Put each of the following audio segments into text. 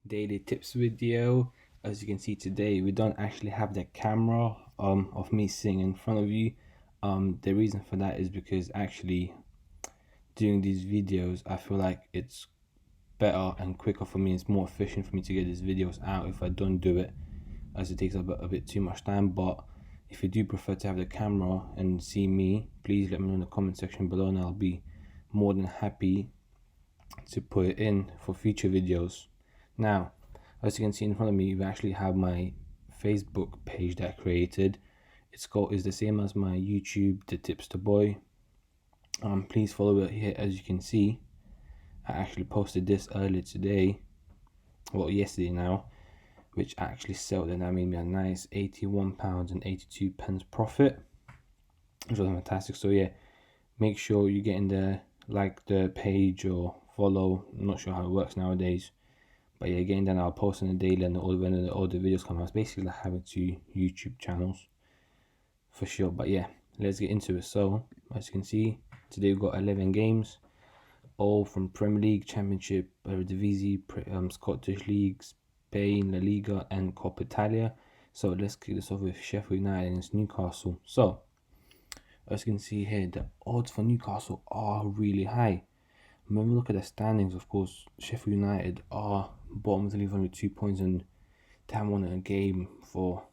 daily tips video. As you can see today, we don't actually have the camera of me sitting in front of you. The reason for that is because actually doing these videos, I feel like it's better and quicker for me. It's more efficient for me to get these videos out if I don't do it, as it takes a bit too much time. But if you do prefer to have the camera and see me, please let me know in the comment section below, and I'll be more than happy to put it in for future videos. Now, as you can see in front of me, we actually have my Facebook page that I created. Is the same as my YouTube, The Tips to Boy. Please follow it here. As you can see, I actually posted this earlier today, well yesterday now, which actually sold, and that made me a nice £81.82 profit, which was fantastic. So yeah, make sure you get in there, like the page or follow. I'm not sure how it works nowadays, but yeah, again, then I'll post on the daily, and when all the videos come out, it's basically like having two YouTube channels for sure. But yeah, let's get into it. So as you can see, today we've got 11 games, all from Premier League, Championship, Eredivisie, Scottish League, Spain, La Liga, and Coppa Italia. So let's kick this off with Sheffield United against Newcastle. So as you can see here, the odds for Newcastle are really high. When we look at the standings, of course, Sheffield United are bottom of the league with 2 points, and they haven't won a game for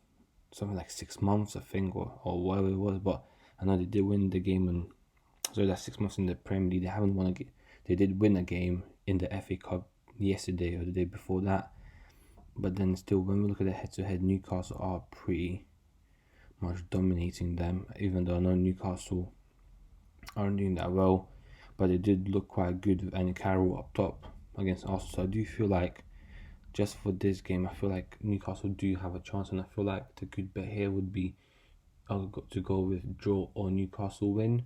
something like 6 months, I think, or whatever it was. But I know they did win the game, and so that's 6 months in the Premier League. They haven't won a game. They did win a game in the FA Cup yesterday or the day before that. But then still, when we look at the head-to-head, Newcastle are pretty much dominating them, even though I know Newcastle aren't doing that well. But they did look quite good with Annie Carroll up top against Arsenal. So I do feel like, just for this game, I feel like Newcastle do have a chance, and I feel like the good bet here would be to go with draw or Newcastle win.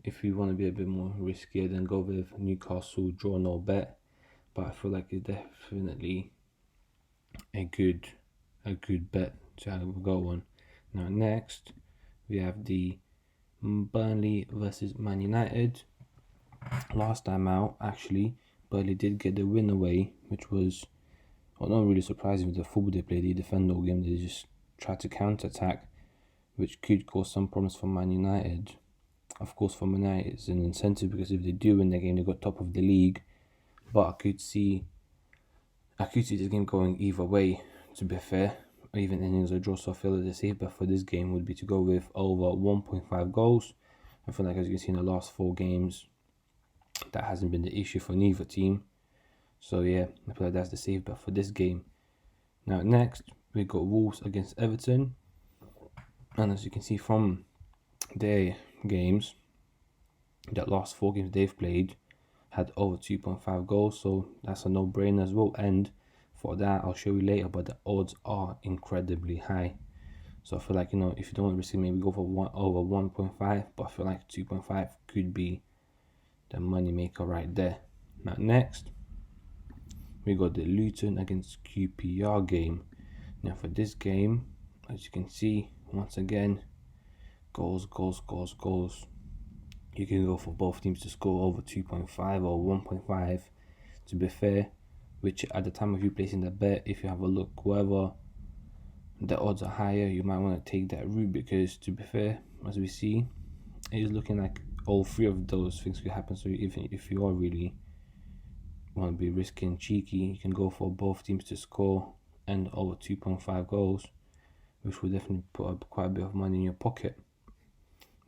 If you want to be a bit more riskier, then go with Newcastle draw no bet. But I feel like it's definitely a good bet to have a go on. Now next we have the Burnley versus Man United. Last time out, actually, Burnley did get the win away, which was not really surprising with the football they played. They defend all game, they just try to counter attack, which could cause some problems for Man United. Of course, for Man United, it's an incentive, because if they do win the game, they got top of the league. But I could see this game going either way, to be fair, even innings or draw. So I feel that the safe bet for this game would be to go with over 1.5 goals. I feel like, as you can see in the last 4 games, that hasn't been the issue for neither team. So yeah, I feel like that's the safe bet for this game. Now next, we got Wolves against Everton. And as you can see from their games, that last 4 games they've played had over 2.5 goals, so that's a no-brainer as well. And for that, I'll show you later, but the odds are incredibly high. So I feel like, if you don't want to risk it, maybe go for over 1.5, but I feel like 2.5 could be the money maker right there. Now next, we got the Luton against QPR game. Now for this game, as you can see, once again, goals. You can go for both teams to score over 2.5 or 1.5, to be fair, which at the time of you placing the bet, if you have a look, whoever the odds are higher, you might want to take that route, because to be fair, as we see, it is looking like all 3 of those things could happen. So if you are really want to be risky and cheeky, you can go for both teams to score and over 2.5 goals, which will definitely put up quite a bit of money in your pocket.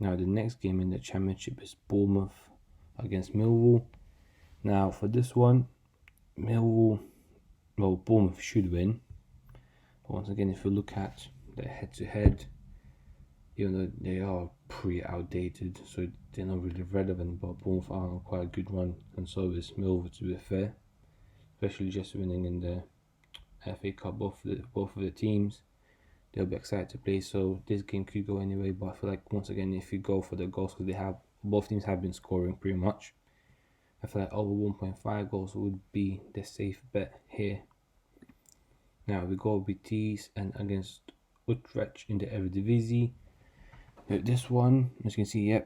Now the next game in the Championship is Bournemouth against Millwall. Now for this one, Bournemouth should win. But once again, if you look at their head-to-head, even though they are pretty outdated, so they're not really relevant, but Bournemouth are on quite a good run, and so is Millwall, to be fair. Especially just winning in the FA Cup, both of the teams, they'll be excited to play. So this game could go anyway, but I feel like, once again, if you go for the goals, because both teams have been scoring pretty much, I feel like over 1.5 goals would be the safe bet here. Now we go with these and against Utrecht in the Eredivisie. This one, as you can see,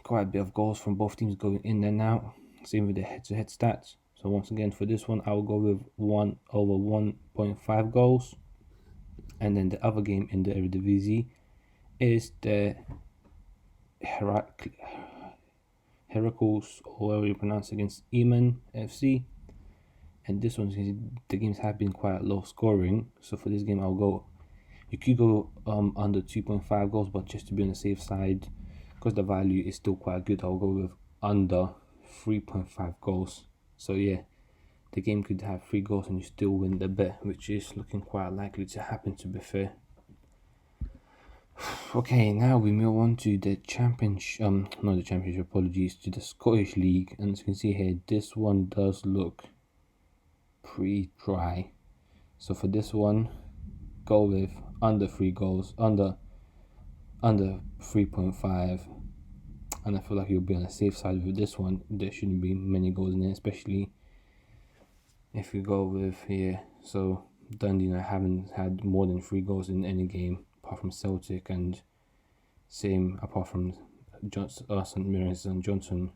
quite a bit of goals from both teams going in and out. Same with the head-to-head stats. So once again, for this one, I will go with 1 over 1.5 goals. And then the other game in the Eredivisie is the Heracles, or however you pronounce it, against Eman FC. And this one, the games have been quite low scoring. So for this game, I'll go. You could go under 2.5 goals, but just to be on the safe side, because the value is still quite good, I'll go with under 3.5 goals. So yeah, the game could have 3 goals and you still win the bet, which is looking quite likely to happen, to be fair. Okay, now we move on to the championship, not the championship, apologies, to the Scottish League. And as you can see here, this one does look pretty dry. So for this one, go with under 3 goals, under 3.5, and I feel like you'll be on the safe side with this one. There shouldn't be many goals in it, especially if you go with here. So Dundee haven't had more than 3 goals in any game apart from Celtic, and same apart from St Mirren and Johnson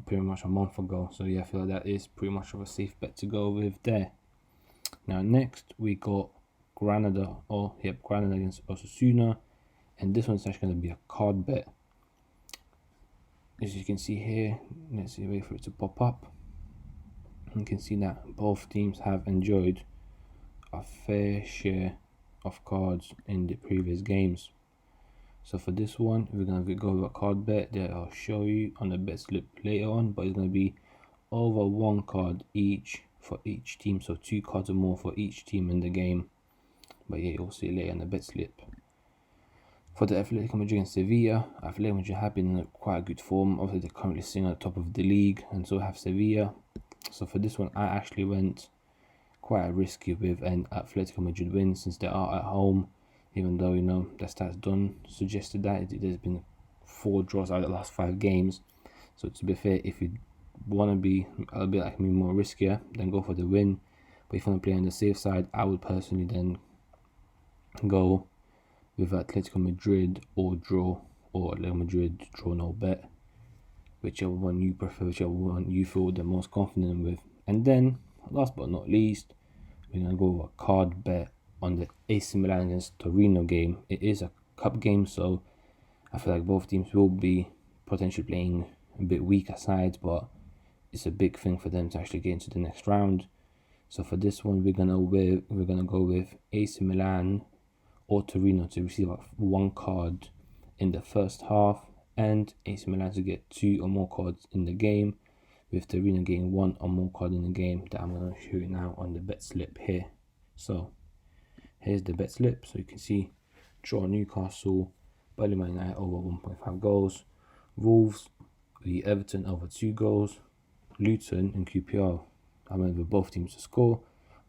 pretty much a month ago. So yeah, I feel like that is pretty much of a safe bet to go with there. Now next we got Granada against Osasuna, and this one's actually going to be a card bet. As you can see here, let's see, wait for it to pop up. You can see that both teams have enjoyed a fair share of cards in the previous games. So for this one, we're going to go with a card bet that I'll show you on the bet slip later on, but it's going to be over 1 card each for each team, so 2 cards or more for each team in the game. But yeah, you'll see it later on the bet slip. For the Atletico Madrid and Sevilla, Atletico Madrid have been in quite a good form. Obviously, they're currently sitting at the top of the league, and so have Sevilla. So for this one, I actually went quite risky with an Atletico Madrid win, since they are at home. Even though, you know, the stats done suggested that there's been 4 draws out of the last 5 games. So to be fair, if you want to be a bit like me, more riskier, then go for the win. But if you want to play on the safe side, I would personally then go with Atletico Madrid or draw, or Atletico Madrid draw no bet, whichever one you prefer, whichever one you feel the most confident with. And then last but not least, we're going to go with a card bet on the AC Milan against Torino game. It is a cup game, so I feel like both teams will be potentially playing a bit weaker sides, but it's a big thing for them to actually get into the next round. So for this one, we're gonna go with AC Milan or Torino to receive 1 card in the first half, and AC Milan to get 2 or more cards in the game, with Torino getting 1 or more card in the game, that I'm going to show you now on the bet slip here. So here's the bet slip. So you can see draw Newcastle, Burnley Man United over 1.5 goals, Wolves the Everton over 2 goals, Luton and QPR, I went with both teams to score.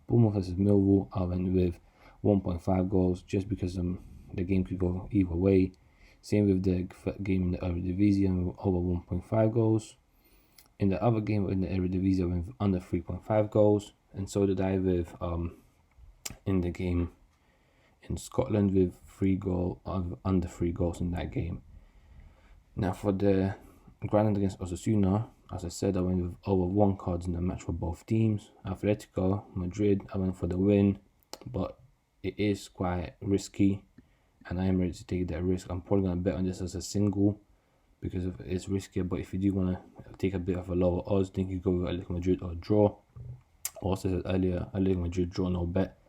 Bournemouth versus Millwall, I went with 1.5 goals, just because the game could go either way. Same with the game in the Eredivisie, over 1.5 goals. In the other game in the Eredivisie, I went with under 3.5 goals, and so did I with in the game in Scotland with under 3 goals in that game. Now for the Granada against Osasuna, as I said, I went with over 1 cards in the match for both teams. Atletico Madrid, I went for the win, but it is quite risky, and I am ready to take that risk. I'm probably going to bet on this as a single because it's riskier, but if you do want to take a bit of a lower odds, then you go with Atletico Madrid or draw. Also said earlier, Atletico Madrid draw no bet.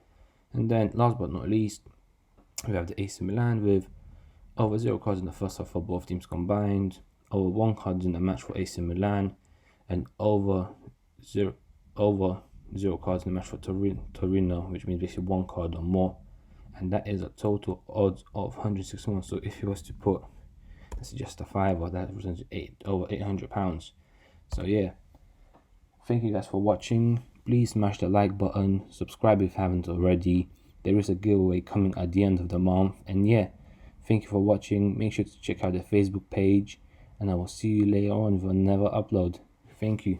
And then last but not least, we have the AC Milan with over 0 cards in the first half for both teams combined, over 1 card in the match for AC Milan, and over zero cards in the match for Torino, which means basically 1 card or more, and that is a total odds of 161. So if you was to put, let's just a 5, or that represents over £800. So yeah, thank you guys for watching. Please smash the like button, subscribe if you haven't already. There is a giveaway coming at the end of the month, and yeah, thank you for watching. Make sure to check out the Facebook page, and I will see you later on with another upload. Thank you.